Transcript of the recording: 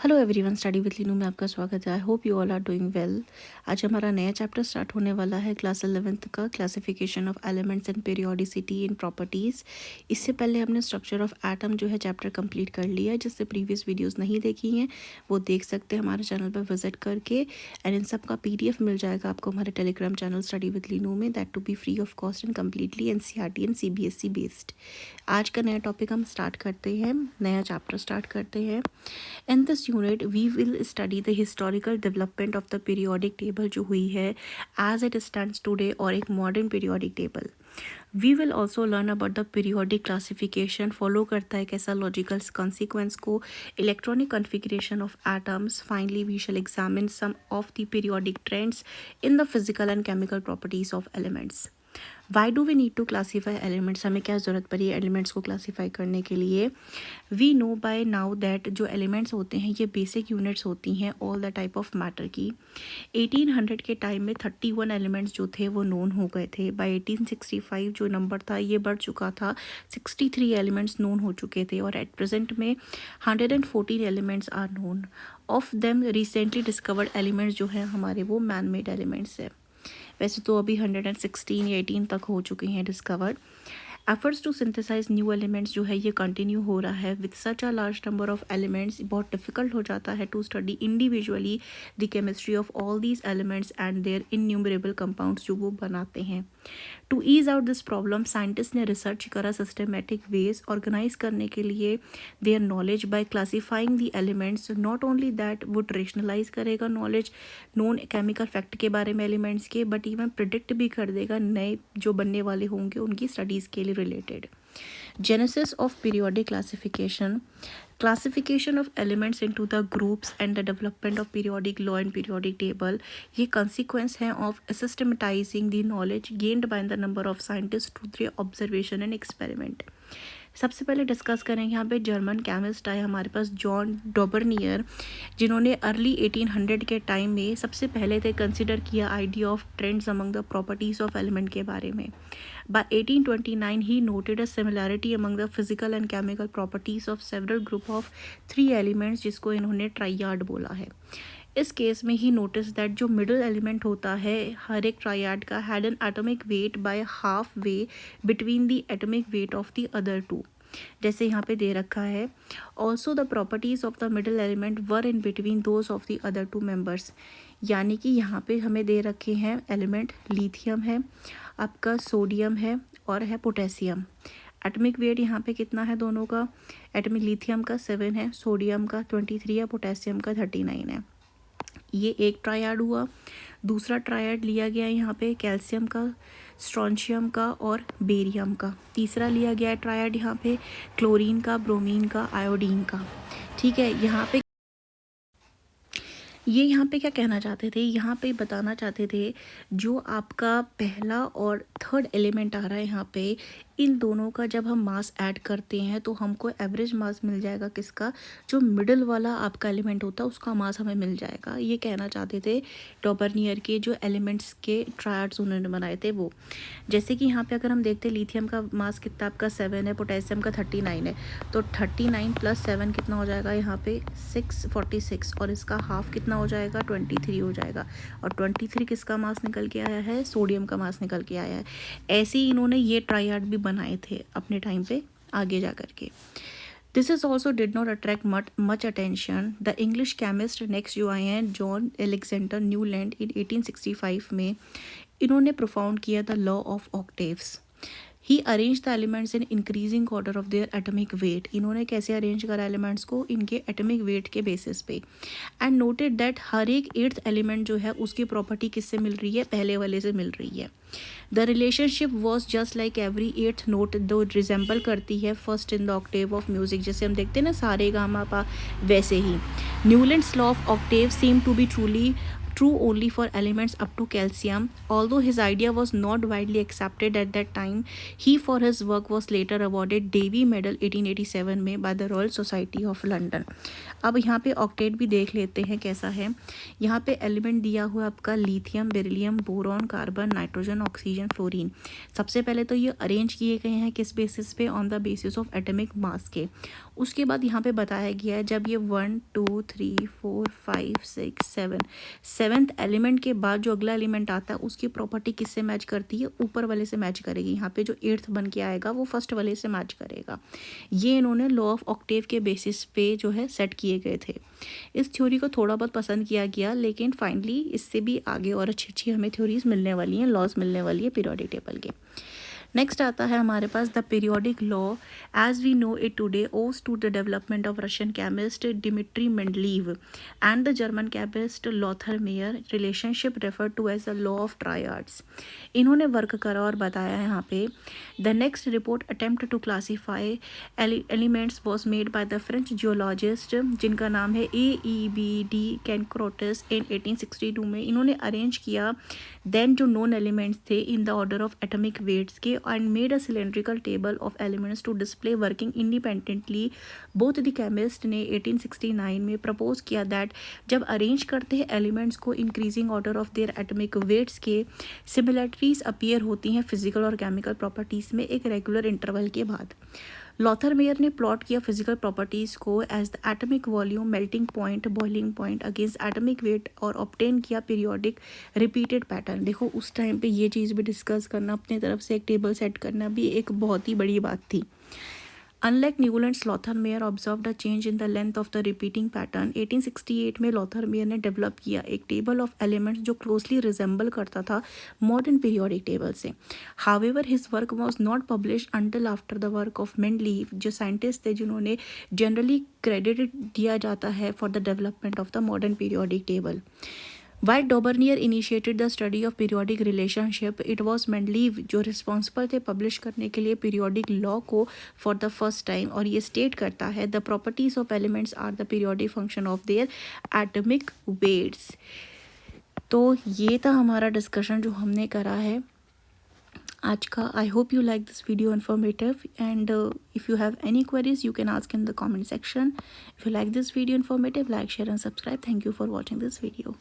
Hello everyone, study with Linu में आपका स्वागत है। I hope you all are doing well. आज हमारा नया चैप्टर स्टार्ट होने वाला है क्लास 11th का, classification of elements and periodicity in properties. इससे पहले हमने स्ट्रक्चर ऑफ एटम जो है चैप्टर कंप्लीट कर लिया है। जिससे प्रीवियस वीडियोस नहीं देखी हैं वो देख सकते हैं हमारे चैनल पर विजिट करके। एंड इन सब का PDF मिल जाएगा आपको हमारे telegram channel study with Linu में, that to be free of cost and completely NCERT and CBSE based. आज का नया टॉपिक हम स्टार्ट करते हैं, नया चैप्टर स्टार्ट करते हैं। In this unit, we will study the historical development of the periodic table जो हुई है as it stands today और एक modern periodic table. We will also learn about the periodic classification, follow करता है कैसा logical consequence को, electronic configuration of atoms. Finally, we shall examine some of the periodic trends in the physical and chemical properties of elements. Why do we need to classify elements, हमें क्या ज़रूरत पड़ी है elements को classify करने के लिए। We know by now that जो एलिमेंट्स होते हैं ये बेसिक यूनिट्स होती हैं all the type of matter की। 1800 के टाइम में 31 एलिमेंट्स जो थे वो नोन हो गए थे। बाय 1865 जो नंबर था ये बढ़ चुका था, 63 एलिमेंट्स नोन हो चुके थे और एट प्रेजेंट में 114 elements are known. Of them recently discovered elements जो है हमारे वो मैन मेड एलिमेंट्स है। वैसे तो अभी 116 या 18 तक हो चुके हैं discovered. Efforts to synthesize new elements जो है ये कंटिन्यू हो रहा है। With such a large number of elements बहुत डिफिकल्ट हो जाता है to study individually the chemistry of all these elements and their innumerable compounds जो वो बनाते हैं। To ease out this problem scientist ने रिसर्च करा सिस्टमेटिक वेज ऑर्गेनाइज करने के लिए देयर knowledge by classifying the elements. Not only that वो ट्रेशनलाइज करेगा नॉलेज नोन केमिकल फैक्ट के बारे में एलिमेंट्स के, बट इवन प्रिडिक्ट भी कर देगा नए जो बनने वाले होंगे उनकी स्टडीज़ के लिए related. Genesis of periodic classification, classification of elements into the groups and the development of periodic law and periodic table, ये consequence है of systematizing the knowledge gained by the number of scientists through their observation and experiment. सबसे पहले discuss करें यहाँ पे German chemist आए हमारे पास John डॉबर्नियर, जिन्होंने अर्ली 1800 के टाइम में सबसे पहले थे कंसिडर किया idea of trends among the properties of element के बारे में। By 1829 he noted a similarity among the physical and chemical properties of several group of 3 elements, जिसको इन्होंने ट्राइयाड बोला है। इस केस में ही नोटिस दैट जो मिडल एलिमेंट होता है हर एक ट्राइयाड का had an atomic weight by half way between the atomic weight of the other two, जैसे यहाँ पे दे रखा है। Also the properties of the middle element were in between those of the other two members, यानी कि यहाँ पे हमें दे रखे हैं एलिमेंट लिथियम है, आपका सोडियम है और है पोटेशियम। एटॉमिक वेट यहाँ पे कितना है दोनों का, एटॉमिक लिथियम का 7 है, सोडियम का 23 है, पोटेशियम का 39 है। ये एक ट्रायड हुआ। दूसरा ट्रायड लिया गया यहाँ पे कैल्शियम का, स्ट्रोंशियम का और बेरियम का। तीसरा लिया गया ट्रायड यहाँ पे क्लोरीन का, ब्रोमीन का, आयोडीन का। ठीक है, यहाँ पे क्या कहना चाहते थे, यहाँ पे बताना चाहते थे जो आपका पहला और थर्ड एलिमेंट आ रहा है यहाँ पे, इन दोनों का जब हम मास ऐड करते हैं तो हमको एवरेज मास मिल जाएगा किसका, जो मिडल वाला आपका एलिमेंट होता है उसका मास हमें मिल जाएगा। ये कहना चाहते थे डॉबर्नियर के जो एलिमेंट्स के ट्रायड्स उन्होंने बनाए थे वो। जैसे कि यहाँ पे अगर हम देखते हैं लिथियम का मास कितना आपका 7 है, पोटेशियम का 39 है, तो 39 + 7 कितना हो जाएगा यहाँ पे 646, और इसका हाफ कितना हो जाएगा 23 हो जाएगा। और 23 किसका मास निकल के आया है, सोडियम का मास निकल के आया है। ऐसे ही इन्होंने ये ट्रायड भी बनाए थे अपने टाइम पे आगे जा कर के। This is also did not attract much attention. The English chemist next जो आए हैं जॉन एलेक्जेंडर न्यूलैंड इन 1865 में, इन्होंने प्रोफाउंड किया the law of octaves. He arrange the elements in increasing order of their atomic weight. इन्होंने कैसे arrange करा elements को, इनके एटॉमिक वेट के बेसिस पे। एंड नोटेड दैट हर एक 8th एलिमेंट जो है उसकी प्रॉपर्टी किससे मिल रही है, पहले वाले से मिल रही है। The relationship was just like every 8th note, दो रिजेंबल करती है first in the octave of music, जैसे हम देखते हैं ना सारे गामा पा, वैसे ही Newlands law of octave seem to be true only for elements up to calcium. Although his idea was not widely accepted at that time, he for his work was later awarded Davy Medal 1887 में by the Royal Society of London. अब यहाँ पे octet भी देख लेते हैं कैसा है. यहाँ पे एलिमेंट दिया हुआ आपका lithium, beryllium, boron, carbon, nitrogen, oxygen, fluorine. सबसे पहले तो ये अरेंज किए गए हैं किस बेसिस पे, on the basis of atomic mass के. उसके बाद यहाँ पे बताया गया है जब ये 1 2 3 4 5 6 7 सेवन्थ एलिमेंट के बाद जो अगला एलिमेंट आता है उसकी प्रॉपर्टी किससे मैच करती है, ऊपर वाले से मैच करेगी. यहाँ पे जो एट्थ बन के आएगा वो फर्स्ट वाले से मैच करेगा. ये इन्होंने लॉ ऑफ ऑक्टेव के बेसिस पे जो है सेट किए गए थे. इस थ्योरी को थोड़ा बहुत पसंद किया गया, लेकिन फाइनली इससे भी आगे और अच्छी अच्छी हमें थ्योरीज मिलने वाली हैं, लॉज मिलने वाली है पीरियोडिक टेबल के. नेक्स्ट आता है हमारे पास the periodic law as we know it today owes to the development of Russian chemist Dmitri Mendeleev and the German chemist Lothar Meyer. Relationship refer to as the law of triads. इन्होंने work करा और बताया है यहाँ पे. The next report attempt to classify elements was made by the French geologist जिनका नाम है AEBD कैनक्रोटस इन 1862 में. इन्होंने अरेंज किया देन जो नोन एलिमेंट्स थे in the order of atomic weights के and made a cylindrical table of elements to display working independently. Both the chemist ने 1869 में प्रपोज किया दैट जब अरेंज करते हैं एलिमेंट्स को increasing order of their atomic weights के सिमिलरिटीज अपीयर होती हैं फिजिकल और केमिकल प्रॉपर्टीज़ में एक रेगुलर इंटरवल के बाद. लॉथर मेयर ने प्लॉट किया फिजिकल प्रॉपर्टीज़ को as the atomic volume, melting point, boiling point against atomic weight और ऑब्टेन किया पीरियोडिक रिपीटेड पैटर्न. देखो उस टाइम पे ये चीज़ भी डिस्कस करना, अपनी तरफ से एक टेबल सेट करना भी एक बहुत ही बड़ी बात थी. Unlike Newland's, Lothar Meyer observed a change in the length of the repeating pattern. 1868 में लॉथर मेयर ने डेवलप किया एक टेबल ऑफ एलिमेंट्स जो क्लोजली रिजेंबल करता था मॉडर्न पीरियोडिक टेबल से. However his work was not published until after the work of Mendeleev, जो scientist थे जिन्होंने जनरली क्रेडिट दिया जाता है for the development of the modern periodic table. While Daubernier initiated the study of periodic relationship, it was Mendeleev जो responsible थे publish करने के लिए पीरियोडिक लॉ को फॉर द फर्स्ट टाइम. और ये स्टेट करता है the properties of elements are the periodic function of their atomic weights. तो ये था हमारा डिस्कशन जो हमने करा है आज का. आई hope you like this video informative and if you have any queries you can ask in the comment section. If you like this video informative, like, share and subscribe. Thank you for watching this video.